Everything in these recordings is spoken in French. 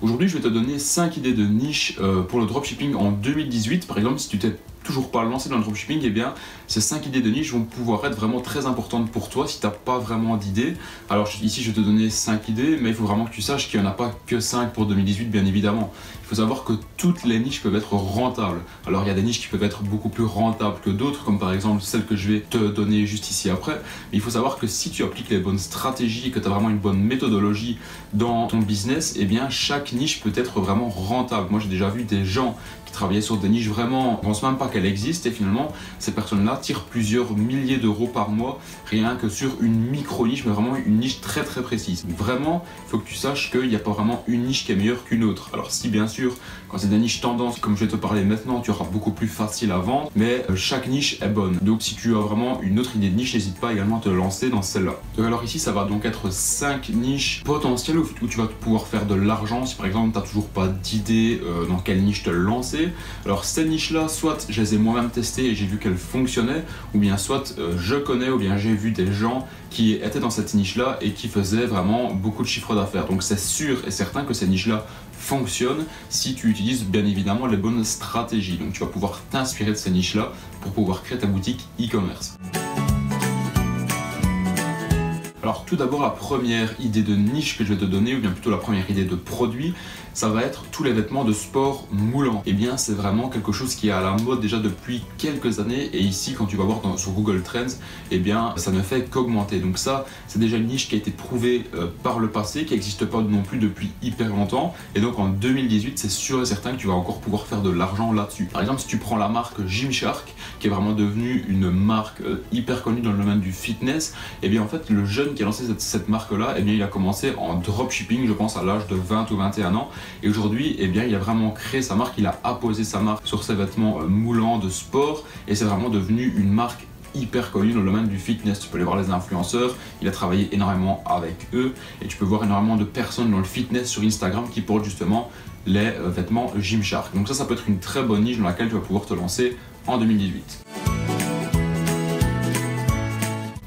Aujourd'hui, je vais te donner 5 idées de niche pour le dropshipping en 2018. Par exemple, si tu t'es toujours pas lancé dans le dropshipping, eh bien ces 5 idées de niche vont pouvoir être vraiment très importantes pour toi si tu n'as pas vraiment d'idées. Alors ici je vais te donner 5 idées, mais il faut vraiment que tu saches qu'il n'y en a pas que 5 pour 2018 bien évidemment. Il faut savoir que toutes les niches peuvent être rentables. Alors il y a des niches qui peuvent être beaucoup plus rentables que d'autres, comme par exemple celle que je vais te donner juste ici après. Mais il faut savoir que si tu appliques les bonnes stratégies et que tu as vraiment une bonne méthodologie dans ton business, eh bien chaque niche peut être vraiment rentable. Moi j'ai déjà vu des gens qui travaillaient sur des niches vraiment, on ne pense même pas qu'elles existent, et finalement ces personnes-là tirent plusieurs milliers d'euros par mois rien que sur une micro-niche, mais vraiment une niche très très précise. Donc vraiment, il faut que tu saches qu'il n'y a pas vraiment une niche qui est meilleure qu'une autre. Alors si bien sûr, quand c'est des niches tendances, comme je vais te parler maintenant, tu auras beaucoup plus facile à vendre, mais chaque niche est bonne. Donc si tu as vraiment une autre idée de niche, n'hésite pas également à te lancer dans celle-là. Donc alors ici, ça va donc être 5 niches potentielles où tu vas pouvoir faire de l'argent si par exemple tu n'as toujours pas d'idée dans quelle niche te lancer. Alors ces niches-là, soit je les ai moi-même testées et j'ai vu qu'elles fonctionnaient, ou bien soit je connais, ou bien j'ai vu des gens qui étaient dans cette niche-là et qui faisaient vraiment beaucoup de chiffre d'affaires. Donc c'est sûr et certain que ces niches-là fonctionnent si tu utilises bien évidemment les bonnes stratégies. Donc tu vas pouvoir t'inspirer de ces niches-là pour pouvoir créer ta boutique e-commerce. Alors tout d'abord, la première idée de niche que je vais te donner, ou bien plutôt la première idée de produit, ça va être tous les vêtements de sport moulants. Et bien c'est vraiment quelque chose qui est à la mode déjà depuis quelques années, et ici quand tu vas voir sur Google Trends, et bien ça ne fait qu'augmenter. Donc ça, c'est déjà une niche qui a été prouvée par le passé, qui n'existe pas non plus depuis hyper longtemps, et donc en 2018 c'est sûr et certain que tu vas encore pouvoir faire de l'argent là-dessus. Par exemple, si tu prends la marque Gymshark, qui est vraiment devenue une marque hyper connue dans le domaine du fitness, et bien en fait le jeune qui a lancé cette marque-là, eh bien il a commencé en dropshipping, je pense à l'âge de 20 ou 21 ans, et aujourd'hui, eh bien il a vraiment créé sa marque, il a apposé sa marque sur ses vêtements moulants de sport, et c'est vraiment devenu une marque hyper connue dans le domaine du fitness. Tu peux aller voir les influenceurs, il a travaillé énormément avec eux, et tu peux voir énormément de personnes dans le fitness sur Instagram qui portent justement les vêtements Gymshark. Donc ça peut être une très bonne niche dans laquelle tu vas pouvoir te lancer en 2018.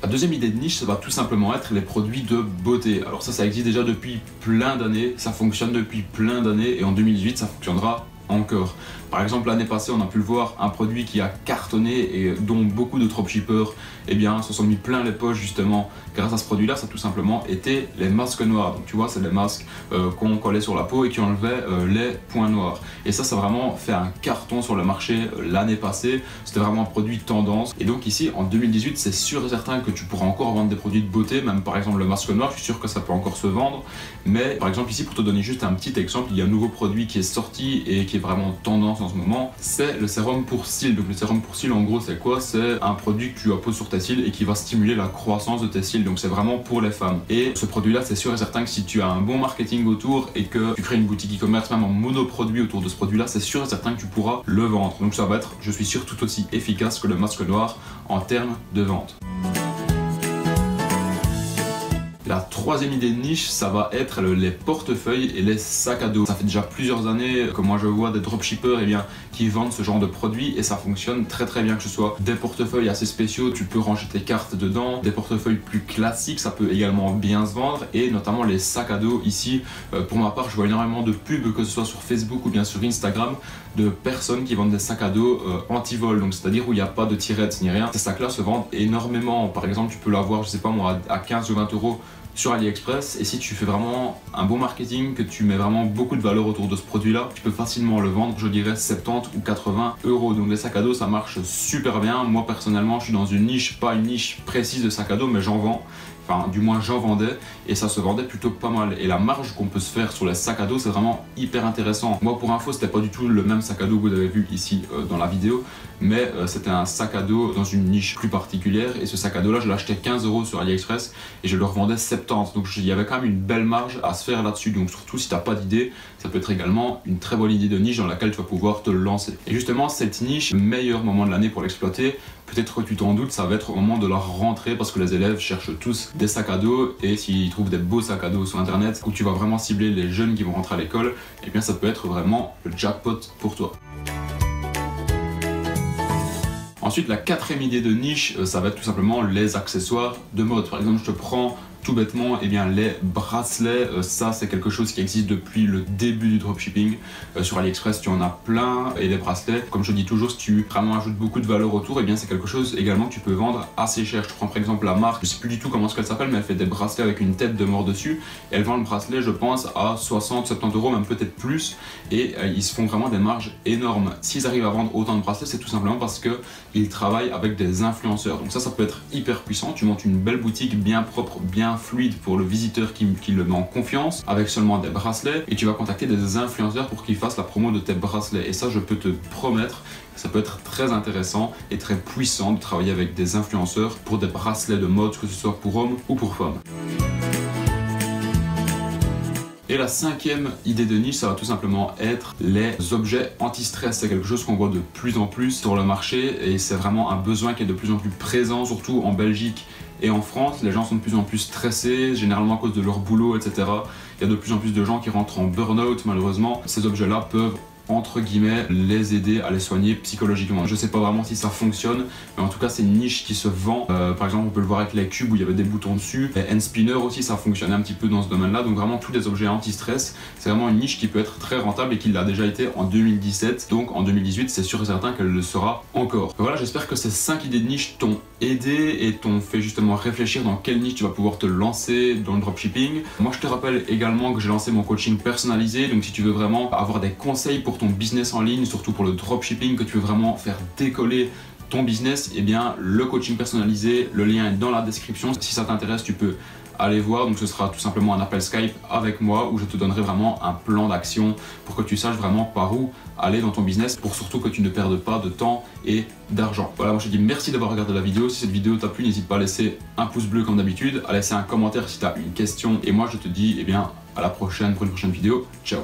La deuxième idée de niche, ça va tout simplement être les produits de beauté. Alors ça existe déjà depuis plein d'années, ça fonctionne depuis plein d'années, et en 2018 ça fonctionnera encore. Par exemple, l'année passée, on a pu le voir, un produit qui a cartonné et dont beaucoup de dropshippers se sont mis plein les poches justement grâce à ce produit-là. Ça tout simplement était les masques noirs. Donc tu vois, c'est les masques qu'on collait sur la peau et qui enlevaient les points noirs. Et ça a vraiment fait un carton sur le marché l'année passée. C'était vraiment un produit tendance. Et donc ici, en 2018, c'est sûr et certain que tu pourras encore vendre des produits de beauté, même par exemple le masque noir, je suis sûr que ça peut encore se vendre. Mais par exemple ici, pour te donner juste un petit exemple, il y a un nouveau produit qui est sorti et qui est vraiment tendance en ce moment, c'est le sérum pour cils. Donc le sérum pour cils, en gros, c'est quoi? C'est un produit que tu apposes sur tes cils et qui va stimuler la croissance de tes cils. Donc c'est vraiment pour les femmes. Et ce produit-là, c'est sûr et certain que si tu as un bon marketing autour et que tu crées une boutique e-commerce, même en monoproduit autour de ce produit-là, c'est sûr et certain que tu pourras le vendre. Donc ça va être, je suis sûr, tout aussi efficace que le masque noir en termes de vente. La troisième idée de niche, ça va être les portefeuilles et les sacs à dos. Ça fait déjà plusieurs années que moi je vois des dropshippers qui vendent ce genre de produits, et ça fonctionne très très bien, que ce soit des portefeuilles assez spéciaux, tu peux ranger tes cartes dedans, des portefeuilles plus classiques, ça peut également bien se vendre, et notamment les sacs à dos. Ici, pour ma part, je vois énormément de pubs, que ce soit sur Facebook ou bien sur Instagram, de personnes qui vendent des sacs à dos anti-vol, donc c'est-à-dire où il n'y a pas de tirettes ni rien. Ces sacs-là se vendent énormément. Par exemple, tu peux l'avoir, je sais pas moi, à 15 ou 20 euros sur AliExpress, et si tu fais vraiment un bon marketing, que tu mets vraiment beaucoup de valeur autour de ce produit-là, tu peux facilement le vendre, je dirais 70 ou 80 euros. Donc les sacs à dos, ça marche super bien. Moi personnellement, je suis dans une niche, pas une niche précise de sacs à dos, mais j'en vends. Enfin, du moins j'en vendais, et ça se vendait plutôt pas mal. Et la marge qu'on peut se faire sur les sacs à dos, c'est vraiment hyper intéressant. Moi, pour info, c'était pas du tout le même sac à dos que vous avez vu ici dans la vidéo, mais c'était un sac à dos dans une niche plus particulière, et ce sac à dos là, je l'achetais 15 euros sur AliExpress et je le revendais 70. Donc il y avait quand même une belle marge à se faire là-dessus. Donc surtout si t'as pas d'idée, ça peut être également une très bonne idée de niche dans laquelle tu vas pouvoir te lancer. Et justement, cette niche, le meilleur moment de l'année pour l'exploiter, peut-être que tu t'en doutes, ça va être au moment de la rentrée, parce que les élèves cherchent tous des sacs à dos, et s'ils trouvent des beaux sacs à dos sur internet où tu vas vraiment cibler les jeunes qui vont rentrer à l'école, et bien ça peut être vraiment le jackpot pour toi. Ensuite, la quatrième idée de niche, ça va être tout simplement les accessoires de mode. Par exemple, je te prends Tout bêtement, eh bien, les bracelets, ça c'est quelque chose qui existe depuis le début du dropshipping. Sur AliExpress, tu en as plein. Et les bracelets, comme je dis toujours, si tu vraiment ajoutes beaucoup de valeur autour, eh bien c'est quelque chose également que tu peux vendre assez cher. Je prends par exemple la marque, je sais plus du tout comment elle s'appelle, mais elle fait des bracelets avec une tête de mort dessus. Et elle vend le bracelet, je pense, à 60-70 euros, même peut-être plus. Et ils se font vraiment des marges énormes. S'ils arrivent à vendre autant de bracelets, c'est tout simplement parce qu'ils travaillent avec des influenceurs. Donc ça peut être hyper puissant. Tu montes une belle boutique bien propre, bien fluide pour le visiteur qui le met en confiance, avec seulement des bracelets, et tu vas contacter des influenceurs pour qu'ils fassent la promo de tes bracelets. Et ça, je peux te promettre, ça peut être très intéressant et très puissant de travailler avec des influenceurs pour des bracelets de mode, que ce soit pour hommes ou pour femmes. Et la cinquième idée de niche, ça va tout simplement être les objets anti-stress. C'est quelque chose qu'on voit de plus en plus sur le marché et c'est vraiment un besoin qui est de plus en plus présent, surtout en Belgique et en France. Les gens sont de plus en plus stressés, généralement à cause de leur boulot, etc. Il y a de plus en plus de gens qui rentrent en burn-out, malheureusement. Ces objets-là peuvent, entre guillemets, les aider à les soigner psychologiquement. Je sais pas vraiment si ça fonctionne, mais en tout cas c'est une niche qui se vend. Par exemple, on peut le voir avec les cubes où il y avait des boutons dessus. Les hand spinners aussi, ça fonctionnait un petit peu dans ce domaine-là. Donc vraiment tous les objets anti-stress, c'est vraiment une niche qui peut être très rentable et qui l'a déjà été en 2017. Donc en 2018, c'est sûr et certain qu'elle le sera encore. Donc voilà, j'espère que ces 5 idées de niche t'ont aidé et t'ont fait justement réfléchir dans quelle niche tu vas pouvoir te lancer dans le dropshipping. Moi, je te rappelle également que j'ai lancé mon coaching personnalisé. Donc si tu veux vraiment avoir des conseils pour ton business en ligne, surtout pour le dropshipping, que tu veux vraiment faire décoller ton business, et bien le coaching personnalisé, le lien est dans la description. Si ça t'intéresse, tu peux aller voir. Donc ce sera tout simplement un appel Skype avec moi où je te donnerai vraiment un plan d'action pour que tu saches vraiment par où aller dans ton business, pour surtout que tu ne perdes pas de temps et d'argent. Voilà, moi je te dis merci d'avoir regardé la vidéo. Si cette vidéo t'a plu, n'hésite pas à laisser un pouce bleu comme d'habitude, à laisser un commentaire si tu as une question, et moi je te dis eh bien à la prochaine pour une prochaine vidéo. Ciao.